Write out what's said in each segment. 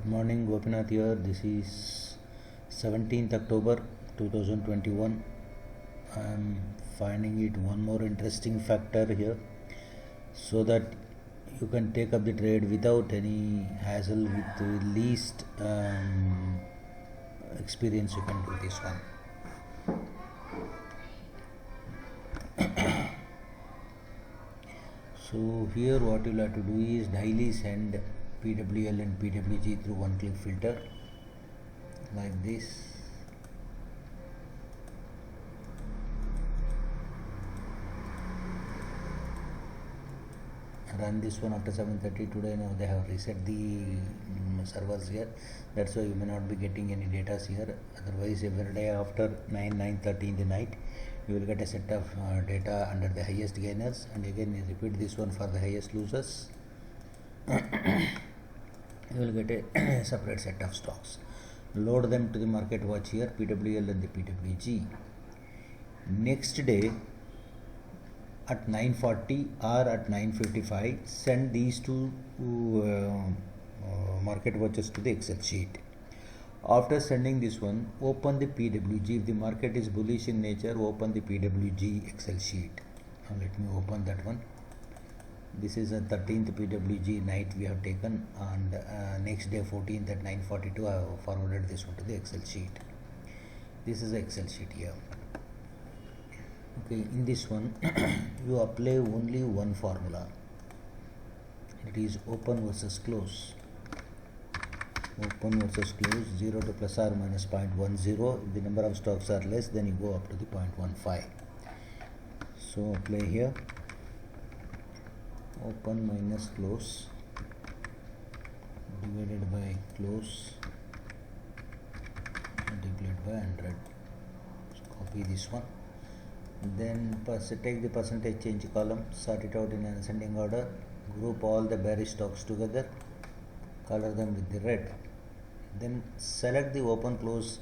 Morning, Gopinath here. This is 17th October 2021. I am finding it one more interesting factor here so that you can take up the trade without any hassle, with the least experience. You can do this one. So here what you'll have to do is daily send PWL and PWG through one-click filter like this. Run this one after 7:30 today. Now they have reset the servers here, that's why you may not be getting any data here. Otherwise every day after 9:30 in the night you will get a set of data under the highest gainers, and again you repeat this one for the highest losers. You will get a separate set of stocks. Load them to the market watch here, PWL and the PWG. Next day at 9:40 or at 9:55 send these two market watches to the Excel sheet. After sending this one, open the PWG. If the market is bullish in nature, open the PWG Excel sheet. Now let me open that one. This is a 13th PWG night we have taken, and next day 14th at 9:42 I have forwarded this one to the Excel sheet. This is the Excel sheet here. Okay, in this one you apply only one formula. It is open versus close. Open versus close, 0 to plus or minus 0.10. If the number of stocks are less, then you go up to the 0.15. So apply here, open minus close divided by close multiplied by 100. So copy this one. Then take the percentage change column, sort it out in an ascending order, group all the bearish stocks together, color them with the red. Then select the open close,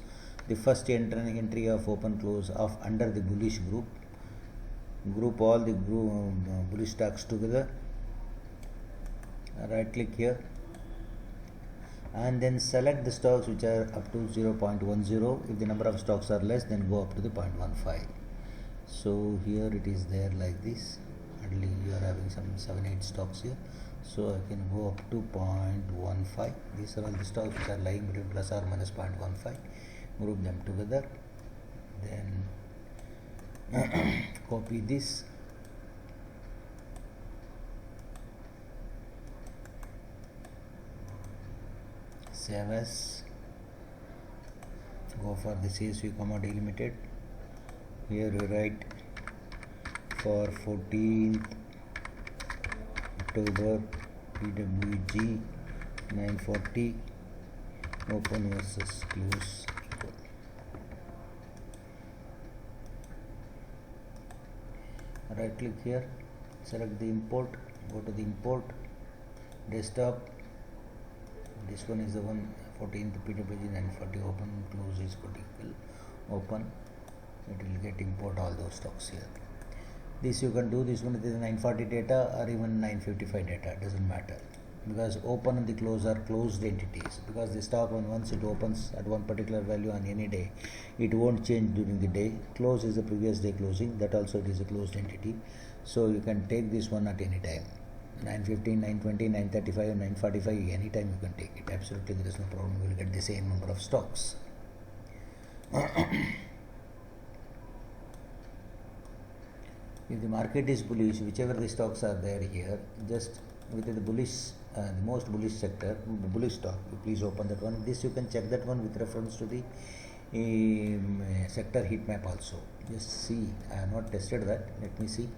the first entry of open close of under the bullish group. Group all the bullish stocks together. Right click here, and then select the stocks which are up to 0.10. If the number of stocks are less, then go up to the 0.15. So here it is there like this. Hardly you are having some 7-8 stocks here, so I can go up to 0.15. These are all the stocks which are lying between plus or minus 0.15. Group them together, then copy this, save as, go for the CSV Commodity Limited. Here you write for 14th October PWG 9:40 open versus close equal. Right click here, select the import, go to the import, desktop. This one is the one, 14th PWG 9:40 open close is equal, open. It will get import all those stocks here. This you can do this one with the 9:40 data or even 9:55 data, doesn't matter, because open and the close are closed entities. Because the stock once it opens at one particular value on any day, it won't change during the day. Close is the previous day closing, that also it is a closed entity. So you can take this one at any time, 9:15, 9:20, 9:35 and 9:45, anytime you can take it. Absolutely there is no problem, you will get the same number of stocks. If the market is bullish, whichever the stocks are there here, just with the bullish, the most bullish sector, the bullish stock, please open that one. This you can check that one with reference to the sector heat map also. Just see, I have not tested that. Let me see.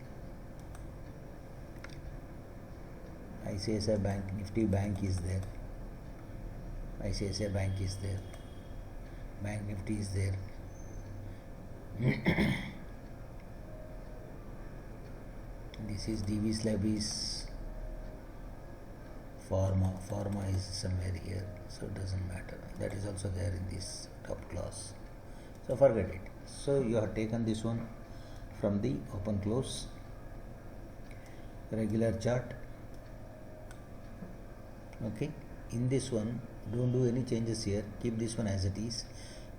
ICICI Bank, Nifty Bank is there. ICICI Bank is there. Bank Nifty is there. This is DV Slabby's Pharma is somewhere here, so it doesn't matter. That is also there in this top class, so forget it. So you have taken this one from the open close regular chart. Okay, in this one, don't do any changes here, keep this one as it is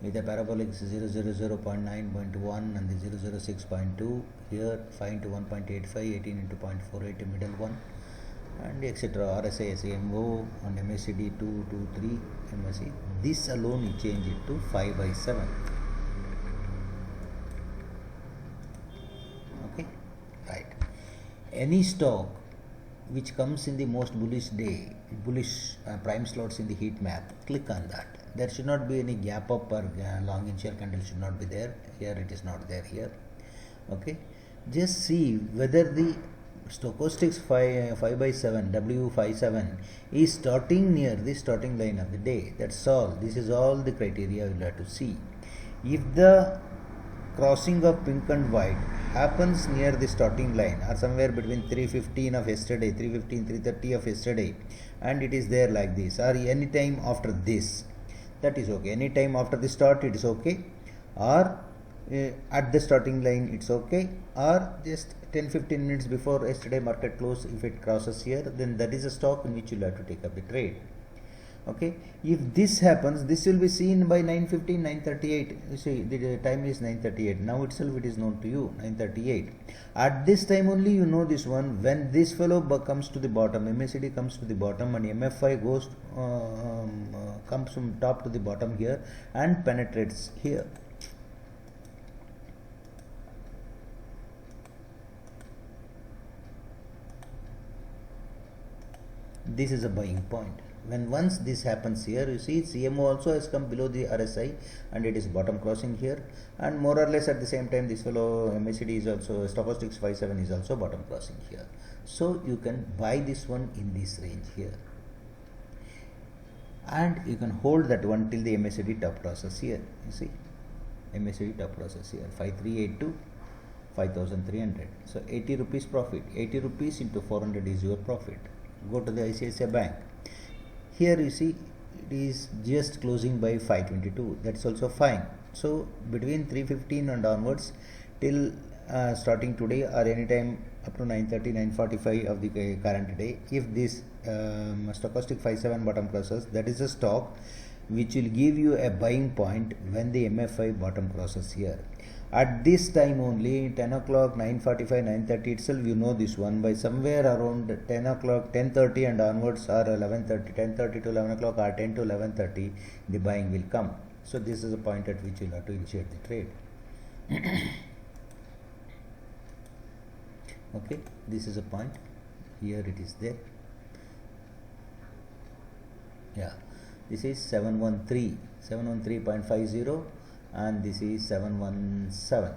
with a parabolic 000.9.1 and the 006.2 here, 5 into 1.85, 18 into 0.48 middle one, and etc. RSI, SAMO and MACD 2, 2, 3, MAC. This alone you change it to 5/7. Okay, right. Any stock which comes in the most bullish day, bullish prime slots in the heat map, click on that. There should not be any gap up or long initial candle should not be there. Here it is not there here. Okay, just see whether the stochastics 5/7 W57 is starting near the starting line of the day. That's all. This is all the criteria you will have to see. If the crossing of pink and white happens near the starting line or somewhere between 3:15 of yesterday, 3:15, 3:30 of yesterday, and it is there like this, or any time after this, that is okay. Any time after the start it is okay, or at the starting line it's okay, or just 10-15 minutes before yesterday market close, if it crosses here, then that is a stock in which you will have to take up the trade. Okay, if this happens, this will be seen by 9:15, 9:38. You see, the time is 9:38. Now itself it is known to you, 9:38. At this time only you know this one. When this fellow comes to the bottom, MACD comes to the bottom, and MFI goes comes from top to the bottom here and penetrates here. This is a buying point. When once this happens here, you see CMO also has come below the RSI and it is bottom crossing here, and more or less at the same time this fellow MACD is also, stochastics 5/7 is also bottom crossing here. So you can buy this one in this range here, and you can hold that one till the MACD top crosses here. You see, MACD top crosses here, 5382, 5300. So 80 rupees profit. 80 rupees into 400 is your profit. Go to the ICICI Bank. Here you see it is just closing by 522. That's also fine. So between 3:15 and onwards till starting today or any time up to 9:30, 9:45 of the current day, if this stochastic 5/7 bottom crosses, that is a stock which will give you a buying point when the MFI bottom crosses here. At this time only, 10 o'clock, 9:45, 9:30 itself, you know this one. By somewhere around 10 o'clock, 10:30 and onwards, or 11:30, 10:30 to 11 o'clock, or 10 to 11:30, the buying will come. So this is a point at which you will have to initiate the trade. Okay, this is a point. Here it is there. Yeah, this is 713.50. And this is 717.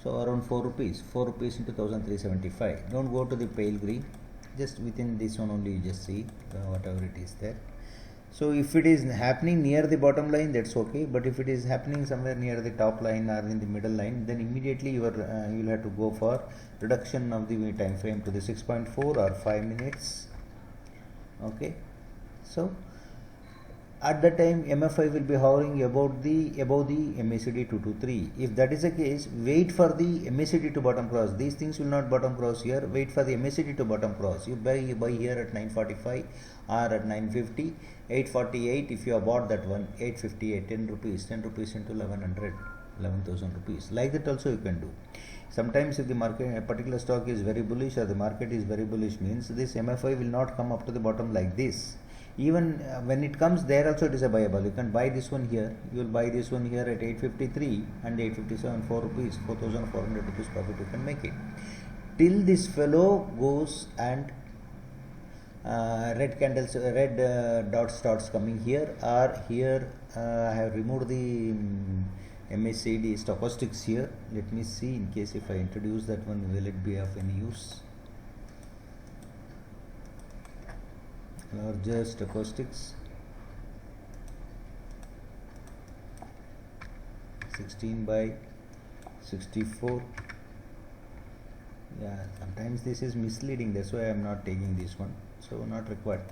So around 4 rupees. 4 rupees into 1375. Don't go to the pale green. Just within this one only you just see whatever it is there. So if it is happening near the bottom line, that's okay. But if it is happening somewhere near the top line or in the middle line, then immediately you will have to go for reduction of the time frame to the 6.4 or 5 minutes. Okay. So at that time MFI will be hovering above the MACD 223. If that is the case, wait for the MACD to bottom cross. These things will not bottom cross here. Wait for the MACD to bottom cross. You buy here at 9:45 or at 9:50, 8:48. If you have bought that one, 8:58, 10 rupees, 10 rupees into 1100, 11,000 rupees. Like that also you can do. Sometimes if the market, a particular stock is very bullish or the market is very bullish, means this MFI will not come up to the bottom like this. Even when it comes there also it is a buyable. You can buy this one here. You will buy this one here at 853 and 857, 4 rupees, 4,400 rupees profit you can make it. Till this fellow goes and red candles, red dot starts coming here, or here I have removed the MACD stochastics here. Let me see, in case if I introduce that one, will it be of any use? Larger stochastics, 16/64. Yeah, sometimes this is misleading, that's why I am not taking this one, so not required.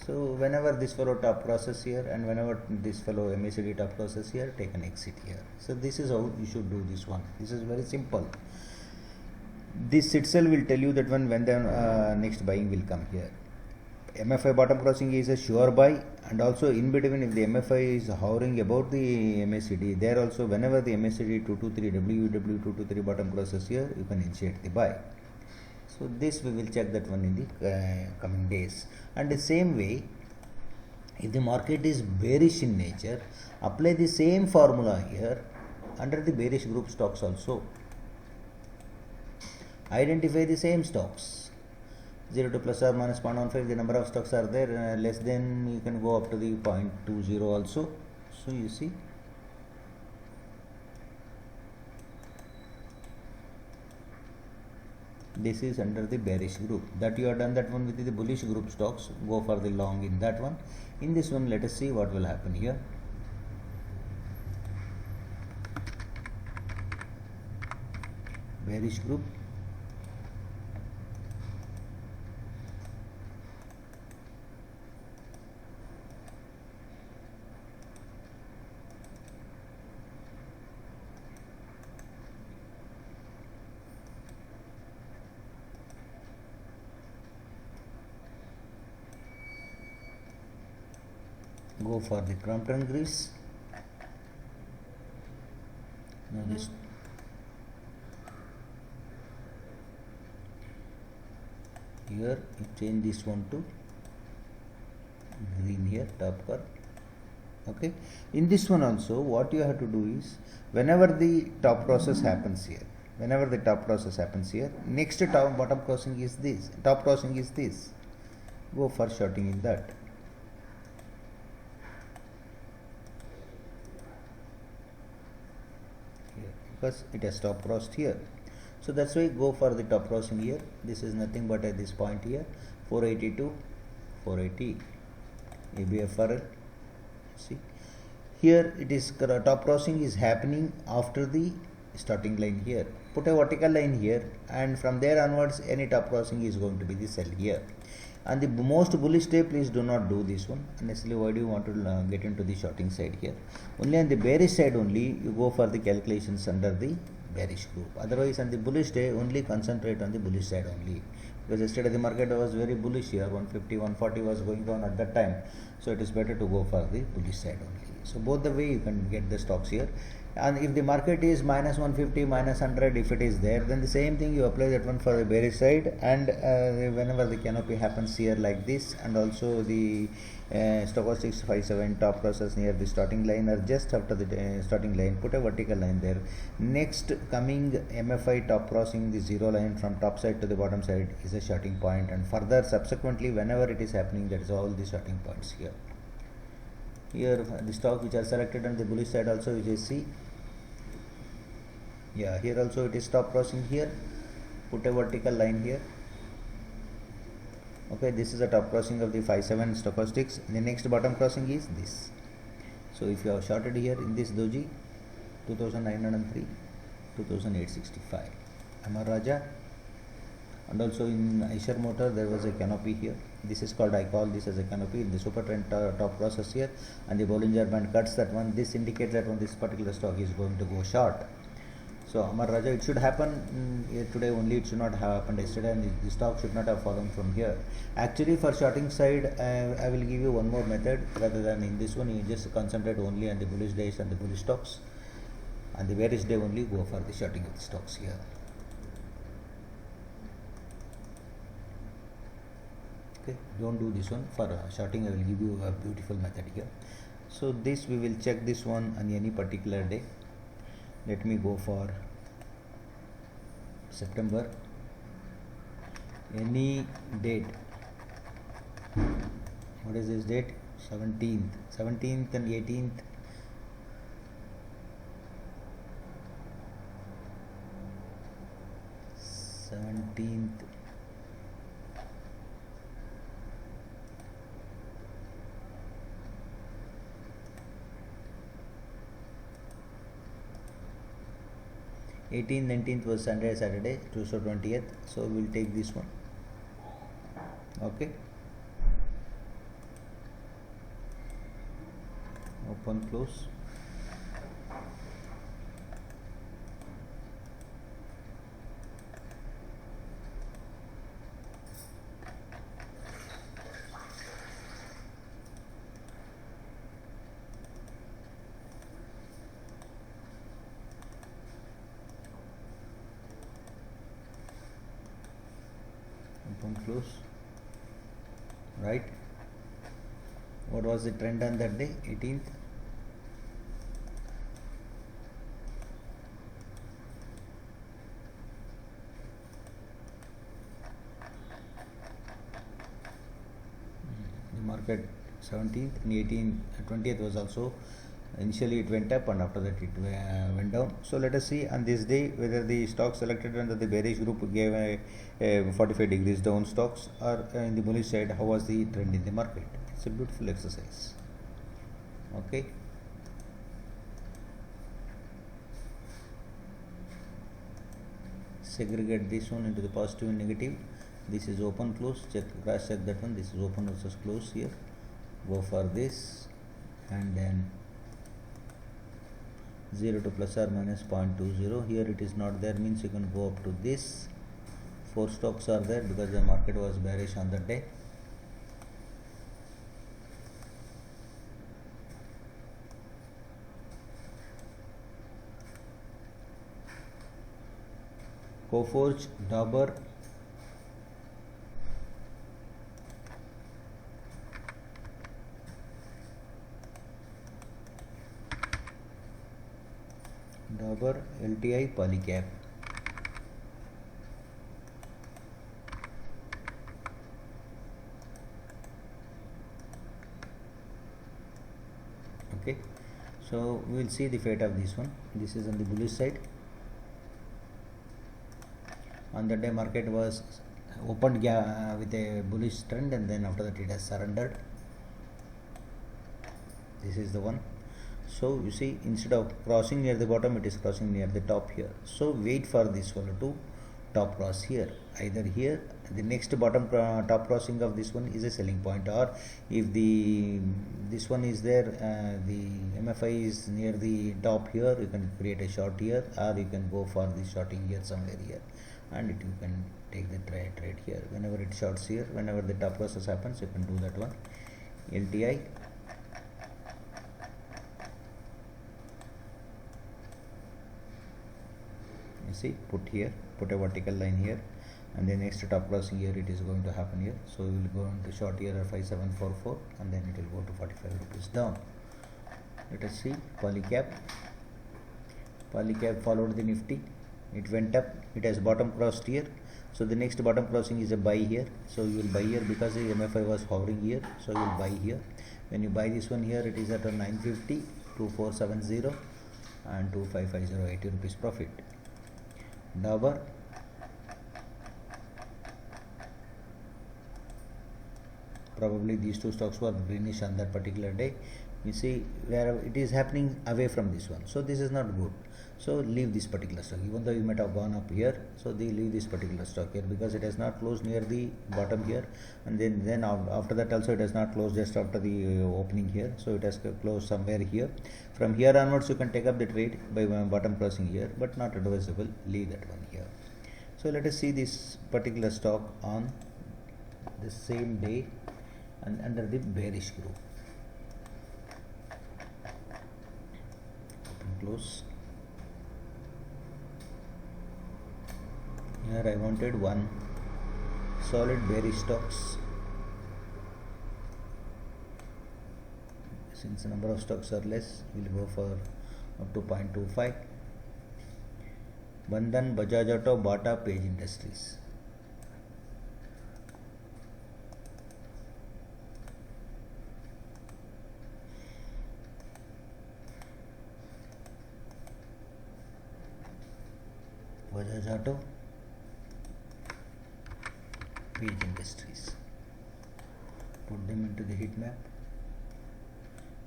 So whenever this fellow top crosses here and whenever this fellow MACD top crosses here, take an exit here. So this is how you should do this one. This is very simple. This itself will tell you that when the next buying will come here. MFI bottom crossing is a sure buy, and also in between, if the MFI is hovering about the MACD, there also whenever the MACD 223 WW 223 bottom crosses here, you can initiate the buy. So this we will check that one in the coming days. And the same way, if the market is bearish in nature, apply the same formula here under the bearish group stocks also. Identify the same stocks, 0 to plus or minus 0.15. The number of stocks are there, less than, you can go up to the 0.20 also. So you see, this is under the bearish group. That you have done that one with the bullish group stocks, go for the long in that one. In this one, let us see what will happen here. Bearish group, go for the Crompton grease. Now this here, you change this one to green here, top curve. Okay, in this one also, what you have to do is, whenever the top process happens here, next top bottom crossing is this, top crossing is this, go for shorting in that. Because it has top crossed here, so that's why go for the top crossing here. This is nothing but at this point here, 482, 480 ABFRL. See here, it is top crossing is happening after the starting line here. Put a vertical line here, and from there onwards, any top crossing is going to be the sell here. And the most bullish day, please do not do this one. Honestly, why do you want to get into the shorting side here? Only on the bearish side only, you go for the calculations under the bearish group. Otherwise, on the bullish day, only concentrate on the bullish side only. Because yesterday the market was very bullish here, 150, 140 was going on at that time. So it is better to go for the bullish side only. So both the way you can get the stocks here. And if the market is minus 150, minus 100, if it is there, then the same thing you apply that one for the bearish side. And whenever the canopy happens here like this, and also the stochastics 57 top crosses near the starting line or just after the starting line, put a vertical line there. Next coming MFI top crossing the zero line from top side to the bottom side is a shorting point, and further subsequently whenever it is happening, that is all the shorting points here. Here the stock which are selected on the bullish side also, you just see, yeah, here also it is top crossing here, put a vertical line here. Okay, this is a top crossing of the 57 stochastics. The next bottom crossing is this. So if you have shorted here in this doji, 2903, 2865, Amar Raja, and also in Eicher Motor there was a canopy here. This is called, I call this as a canopy. The super trend top process here, and the Bollinger Band cuts that one. This indicates that this particular stock is going to go short. So Amar Raja, it should happen today only, it should not have happened yesterday, and the stock should not have fallen from here. Actually for shorting side, I will give you one more method. Rather than in this one, you just concentrate only on the bullish days and the bullish stocks, and the bearish day only go for the shorting of the stocks here. Okay, don't do this one. For shorting, I will give you a beautiful method here. So this we will check this one on any particular day. Let me go for September, any date. What is this date? 17th and 18th. 17th. '18th, 19th was Sunday, Saturday, so 20th. So we will take this one. Okay. Open, close. close, right? What was the trend on that day? 18th. The market 17th and 18th, 20th was also initially it went up and after that it went down. So let us see on this day whether the stock selected under the bearish group gave a 45 degrees down stocks, or in the bullish side how was the trend in the market. It's a beautiful exercise. Okay. Segregate this one into the positive and negative. This is open close, check, cross check that one. This is open versus close here. Go for this and then 0 to plus or minus 0.20. Here it is not there, means you can go up to this. 4 stocks are there because the market was bearish on that day. Coforge, Dabur, LTI, Polycab. Okay, so we will see the fate of this one. This is on the bullish side. On the day market was opened with a bullish trend, and then after that it has surrendered. This is the one. So you see, instead of crossing near the bottom, it is crossing near the top here. So wait for this one to top cross here. Either here, the next bottom top crossing of this one is a selling point, or if this one is there, the MFI is near the top here, you can create a short here, or you can go for the shorting here somewhere here, and you can take the trade here. Whenever it shorts here, whenever the top process happens, you can do that one. LTI, you see, put here, put a vertical line here, and then next top crossing here it is going to happen here. So we will go into short here at 5744, and then it will go to 45 rupees down. Let us see Polycab. Polycab followed the Nifty. It went up, it has bottom crossed here, so the next bottom crossing is a buy here. So you will buy here because the MFI was hovering here, so you will buy here. When you buy this one here, it is at a 950, 2470 and 2550, 80 rupees profit. Dabur, probably these two stocks were greenish on that particular day. You see where it is happening away from this one, so this is not good. So leave this particular stock, even though you might have gone up here. So they leave this particular stock here because it has not closed near the bottom here, and then after that also it has not closed just after the opening here. So it has closed somewhere here. From here onwards you can take up the trade by bottom crossing here, but not advisable. Leave that one here. So let us see this particular stock on the same day and under the bearish group. Open close. Here I wanted one solid bearish stocks. Since the number of stocks are less, we will go for up to 0.25. Bandhan, Bajaj Auto, Bata, Page Industries. Bajaj Auto, Page Industries. Put them into the heat map.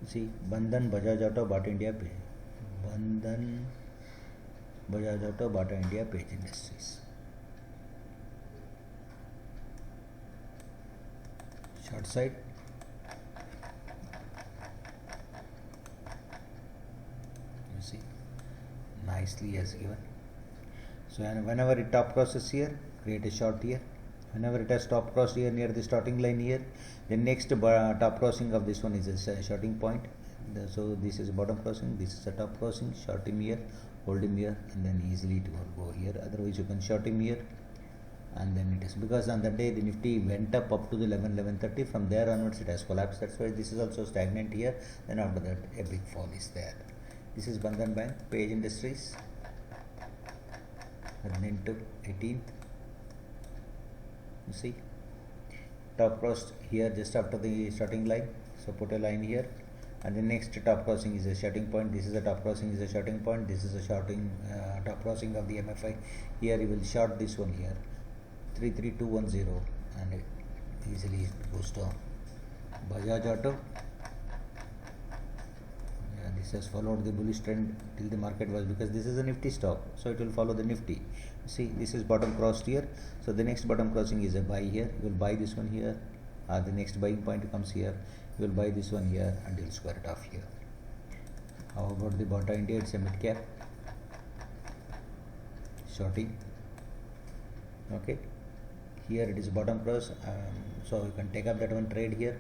See, Bandhan, Bajaj Auto, Bata India, Page. Bandhan, Bajaj Auto, Bata India, Page Industries. Short side. You see, nicely has given. So whenever it top crosses here, create a short here. Whenever it has top crossed here near the starting line here, the next top crossing of this one is a shorting point. So this is a bottom crossing, this is a top crossing. Short him here, hold him here, and then easily it will go here. Otherwise you can short him here, and then it is, because on that day the Nifty went up to the 11:30, from there onwards it has collapsed. That's why this is also stagnant here. Then after that a big fall is there. This is Bandhan Bank, Page Industries, 18th. You see, top crossed here just after the starting line, so put a line here, and the next top crossing is a shorting point. This is a top crossing, is a shorting point. This is a shorting top crossing of the MFI. Here you will short this one here, 33210, and easily it goes down. Bajaj Auto, this has followed the bullish trend till the market was, because this is a Nifty stock, so it will follow the Nifty. See, this is bottom crossed here, so the next bottom crossing is a buy here. You will buy this one here, the next buying point comes here, you will buy this one here, and you will square it off here. How about the Bata India? It's a mid cap, shorting. Okay, here it is bottom cross, so you can take up that one trade here.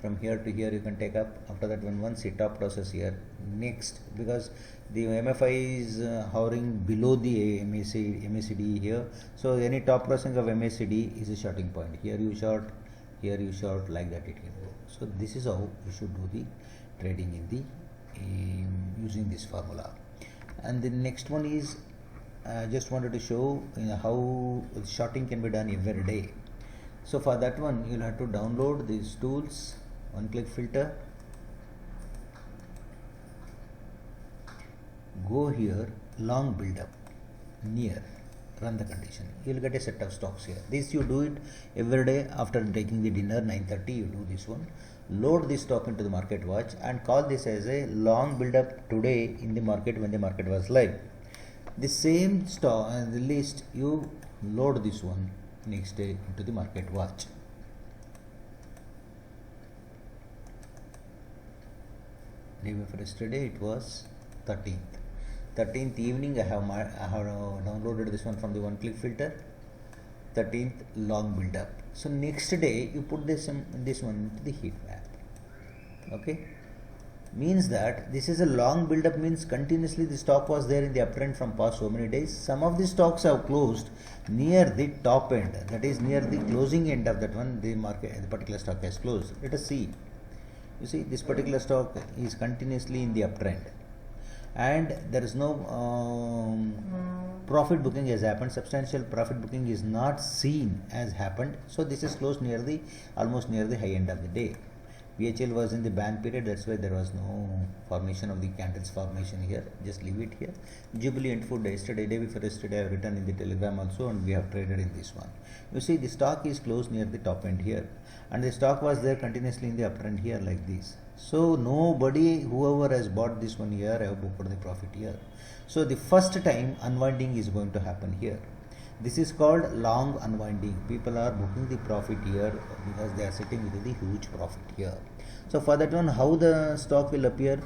From here to here you can take up. After that, when once it top crosses here, next, because the MFI is hovering below the MACD here, so any top crossing of MACD is a shorting point. Here you short, like that it can go. So this is how you should do the trading in the using this formula. And the next one is just wanted to show how shorting can be done every day. So for that one, you'll have to download these tools, one-click filter, go here, long build-up, near, run the condition. You'll get a set of stocks here. This you do it every day after taking the dinner, 9:30, you do this one. Load this stock into the market watch and call this as a long build-up today in the market when the market was live. The same stock, the list, you load this one next day into the market watch. Day before yesterday it was 13th evening. I have downloaded this one from the one-click filter. 13th long build up. So next day you put this one into the heat map. Okay, means that this is a long build up, means continuously the stock was there in the uptrend from past so many days. Some of the stocks have closed near the top end, that is near the closing end of that one. The particular stock has closed. Let us see. You see, this particular stock is continuously in the uptrend, and there is no profit booking has happened. Substantial profit booking is not seen as happened. So this is closed almost near the high end of the day. VHL was in the ban period, that's why there was no formation of the candles formation here. Just leave it here. Jubilant Food yesterday, day before yesterday, I have written in the telegram also, and we have traded in this one. You see, the stock is closed near the top end here, and the stock was there continuously in the uptrend here like this. So nobody, whoever has bought this one here, have booked the profit here. So the first time unwinding is going to happen here. This is called long unwinding. People are booking the profit here because they are sitting with the huge profit here. So for that one, how the stock will appear?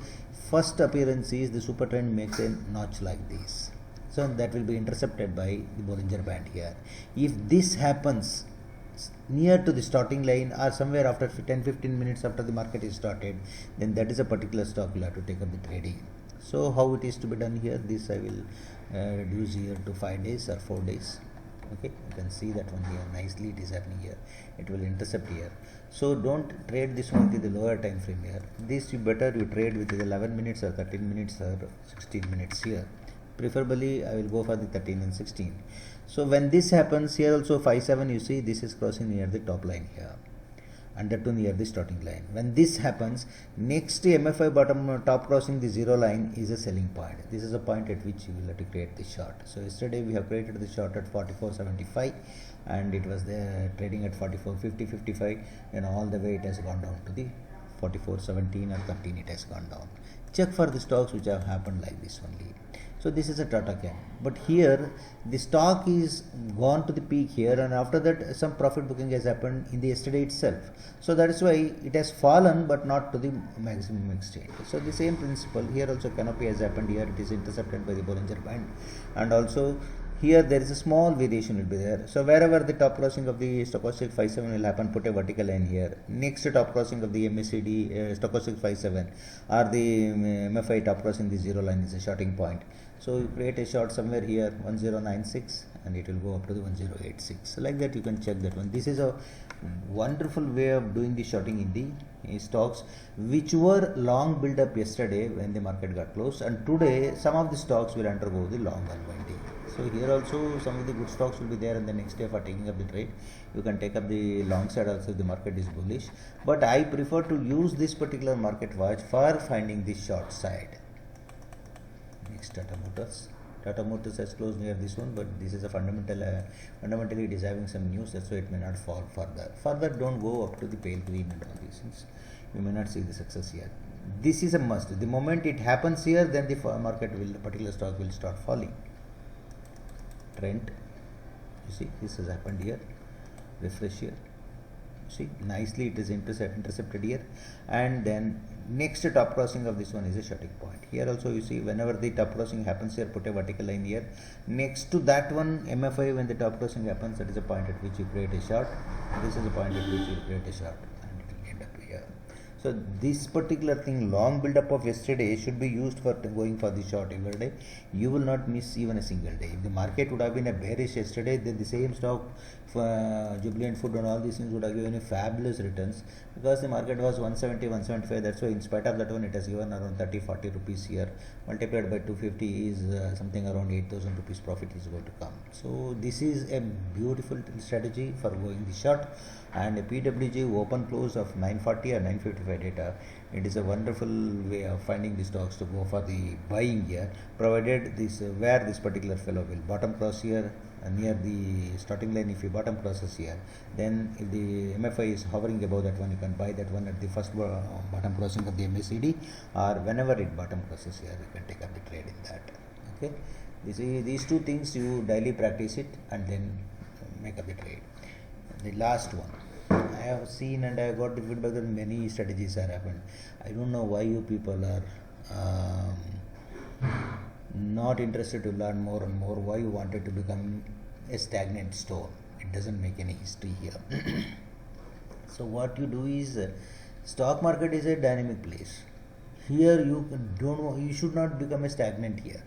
First appearance is the super trend makes a notch like this. So that will be intercepted by the Bollinger Band here. If this happens near to the starting line or somewhere after 10-15 minutes after the market is started, then that is a particular stock you will have to take up the trading. So how it is to be done here? This I will reduce here to 5 days or 4 days. Okay, you can see that one here nicely. It is happening here. It will intercept here. So don't trade this one with the lower time frame here. This you trade with 11 minutes or 13 minutes or 16 minutes here. Preferably I will go for the 13 and 16. So when this happens here also 5-7, you see this is crossing near the top line here, and that too near the starting line. When this happens, next MFI bottom top crossing the zero line is a selling point. This is a point at which you will have to create the short. So yesterday we have created the short at 44.75, and it was there trading at 44.50-55, and all the way it has gone down to the 44.17 or 13. It has gone down. Check for the stocks which have happened like this only. So this is a Tata Chem, but here the stock is gone to the peak here, and after that some profit booking has happened in the yesterday itself. So that is why it has fallen, but not to the maximum extent. So the same principle here also. Canopy has happened here. It is intercepted by the Bollinger Band, and also here there is a small variation will be there. So wherever the top crossing of the stochastic 57 will happen, put a vertical line here. Next top crossing of the MACD stochastic 57 or the MFI top crossing the zero line is a shorting point. So you create a short somewhere here 1096, and it will go up to the 1086. So like that you can check that one. This is a wonderful way of doing the shorting in the stocks which were long build up yesterday when the market got closed, and today some of the stocks will undergo the long unwinding. So here also some of the good stocks will be there, and the next day for taking up the trade you can take up the long side also if the market is bullish, but I prefer to use this particular market watch for finding the short side. Next, Tata Motors. Tata Motors has closed near this one, but this is a fundamentally it is having some news, that's why it may not fall further. Don't go up to the pale green and all these things. You may not see the success here. This is a must. The moment it happens here, then the particular stock will start falling. Trend, you see this has happened here. Refresh here, see nicely it is intercepted here, and then next top crossing of this one is a shorting point. Here also you see whenever the top crossing happens here, put a vertical line here. Next to that one MFI, when the top crossing happens, that is a point at which you create a short. This is a point at which you create a short, and it will end up here. So this particular thing, long build up of yesterday, should be used for going for the short every day. You will not miss even a single day. If the market would have been a bearish yesterday, then the same stock, Jubilant Food and all these things would have given you fabulous returns, because the market was 170, 175. That's why in spite of that one, it has given around 30-40 rupees here. Multiplied by 250 is something around 8,000 rupees profit is going to come. So this is a beautiful strategy for going the short, and a PWG open close of 940 or 955 data. It is a wonderful way of finding the stocks to go for the buying here, provided this where this particular fellow will bottom cross here near the starting line. If you bottom crosses here, then if the MFI is hovering above that one, you can buy that one at the first bottom crossing of the MACD, or whenever it bottom crosses here, you can take up the trade in that. Okay, these two things you daily practice it and then make up the trade. The last one, I have seen and I have got the feedback that many strategies are happened. I don't know why you people are not interested to learn more and more. Why you wanted to become a stagnant stone? It doesn't make any history here. So what you do is, stock market is a dynamic place. Here you should not become a stagnant here.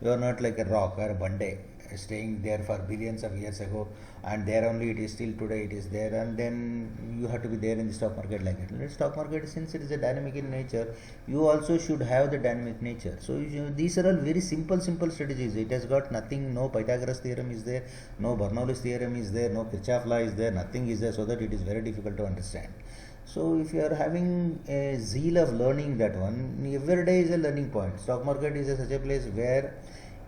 You are not like a rock or a bande staying there for billions of years ago, and there only it is still today it is there, and then you have to be there in the stock market like that. In the stock market, since it is a dynamic in nature, you also should have the dynamic nature. So these are all very simple strategies. It has got nothing, no Pythagoras theorem is there, no Bernoulli's theorem is there, no Kirchhoff law is there, nothing is there, so that it is very difficult to understand. So if you are having a zeal of learning that one, every day is a learning point. Stock market is such a place where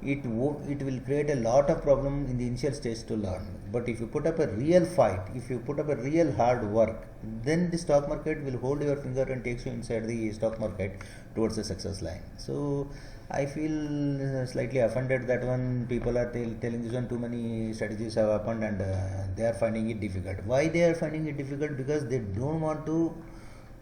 it will create a lot of problem in the initial stage to learn. But if you put up a real fight, if you put up a real hard work, then the stock market will hold your finger and takes you inside the stock market towards the success line. So I feel slightly offended that one people are telling this one too many strategies have happened, and they are finding it difficult. Why they are finding it difficult? Because they don't want to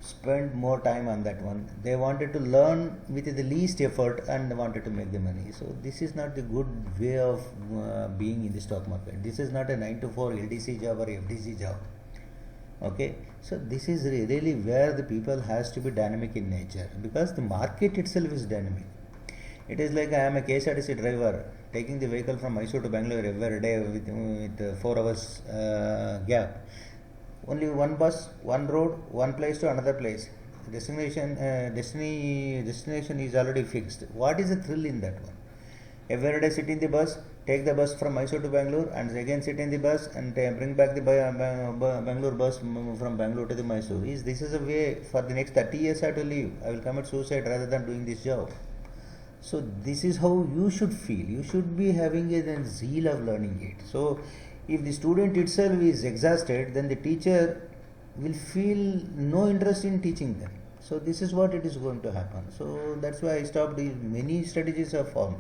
spend more time on that one. They wanted to learn with the least effort and wanted to make the money. So this is not the good way of being in the stock market. This is not a 9 to 4 LDC job or FDC job. Okay, so this is really where the people has to be dynamic in nature, because the market itself is dynamic. It is like I am a KSRTC driver taking the vehicle from Mysore to Bangalore every day with 4 hours gap. Only one bus, one road, one place to another place. Destination is already fixed. What is the thrill in that one? Every day sit in the bus, take the bus from Mysore to Bangalore, and again sit in the bus and bring back the Bangalore bus from Bangalore to the Mysore. This is a way for the next 30 years I have to live. I will commit suicide rather than doing this job. So this is how you should feel. You should be having a zeal of learning it. So if the student itself is exhausted, then the teacher will feel no interest in teaching them. So this is what it is going to happen. So that's why I stopped. Many strategies are formed.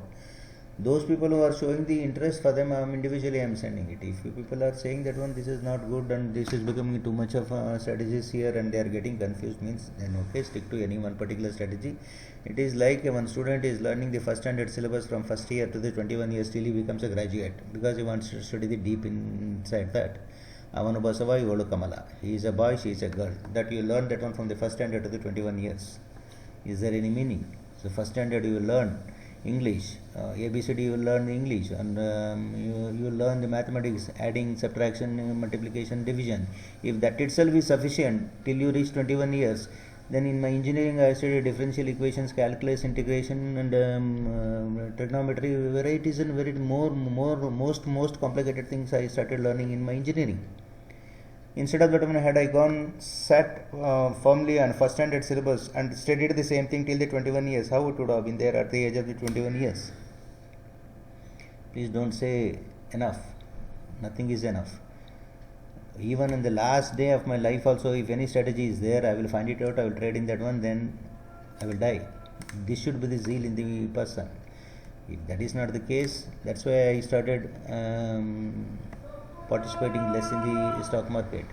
Those people who are showing the interest, for them individually I am sending it. If you people are saying that one, this is not good and this is becoming too much of strategies here and they are getting confused, means then okay, stick to any one particular strategy. It is like one student is learning the first standard syllabus from first year to the 21 years till he becomes a graduate, because he wants to study the deep inside that. Avanu Basava, Yolu Kamala. He is a boy, she is a girl. That you learn that one from the first standard to the 21 years. Is there any meaning? So first standard you will learn. English, ABCD you will learn English, and you will learn the mathematics, adding, subtraction, multiplication, division. If that itself is sufficient till you reach 21 years, then in my engineering I studied differential equations, calculus, integration, and trigonometry, varieties and most complicated things I started learning in my engineering. Instead of that, had I gone sat firmly on first standard syllabus and studied the same thing till the 21 years, how it would have been there at the age of the 21 years? Please don't say enough. Nothing is enough. Even in the last day of my life also, if any strategy is there, I will find it out, I will trade in that one, then I will die. This should be the zeal in the person. If that is not the case, that's why I started participating less in the stock market.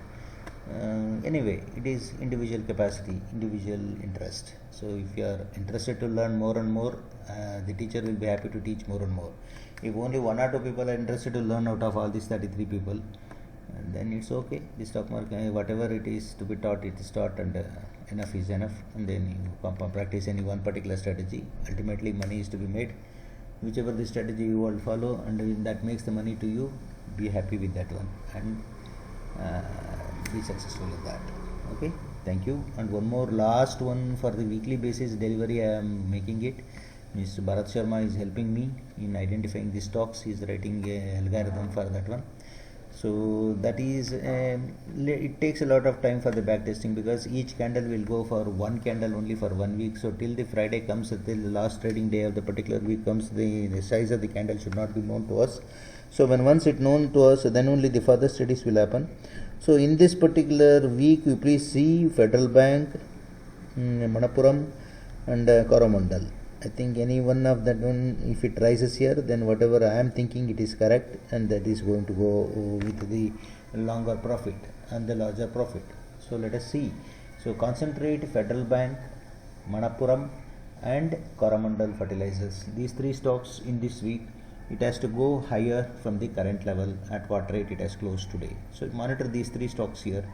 Anyway, it is individual capacity, individual interest. So if you are interested to learn more and more, the teacher will be happy to teach more and more. If only 1 or 2 people are interested to learn out of all these 33 people, then it's okay. The stock market, whatever it is to be taught, it is taught, and enough is enough. And then you practice any one particular strategy. Ultimately, money is to be made. Whichever the strategy you will follow, and that makes the money to you, be happy with that one and be successful in that. Okay, thank you. And one more last one for the weekly basis delivery, I am making it. Mr. Bharat Sharma is helping me in identifying the stocks. He is writing a algorithm for that one. So that is it takes a lot of time for the back testing, because each candle will go for one candle only for 1 week. So till the Friday comes, till the last trading day of the particular week comes, the size of the candle should not be known to us. So when once it known to us, then only the further studies will happen. So in this particular week, you please see Federal Bank, Manappuram, and Coromandel. I think any one of that one, if it rises here, then whatever I am thinking, it is correct, and that is going to go with the longer profit and the larger profit. So let us see. So concentrate Federal Bank, Manappuram, and Coromandel Fertilizers. These 3 stocks in this week, it has to go higher from the current level at what rate it has closed today. So monitor these 3 stocks here,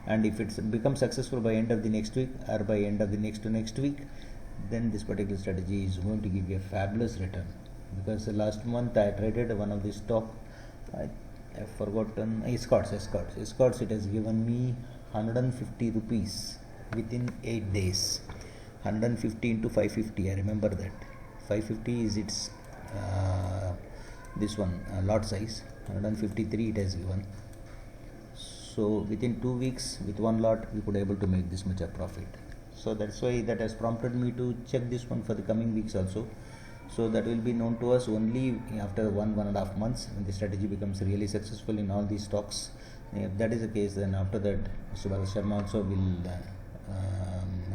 and if it becomes successful by end of the next week or by end of the next week, then this particular strategy is going to give you a fabulous return. Because last month I traded one of the stock, I have forgotten, Escorts. It has given me 150 rupees within 8 days. 150 into 550, I remember that. 550 is its this one lot size. 153 it has given. So within 2 weeks, with one lot, we could able to make this much of profit. So that's why that has prompted me to check this one for the coming weeks also. So that will be known to us only after 1.5 months, when the strategy becomes really successful in all these stocks. If that is the case, then after that, Mr. Bharat Sharma also will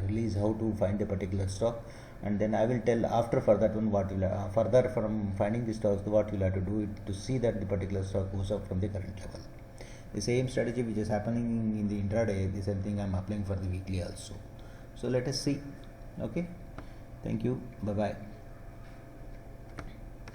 release how to find a particular stock, and then I will tell after for that one what will further from finding the stocks, what you will have to do to see that the particular stock goes up from the current level. The same strategy which is happening in the intraday, the same thing I am applying for the weekly also. So let us see. Okay, thank you, bye bye.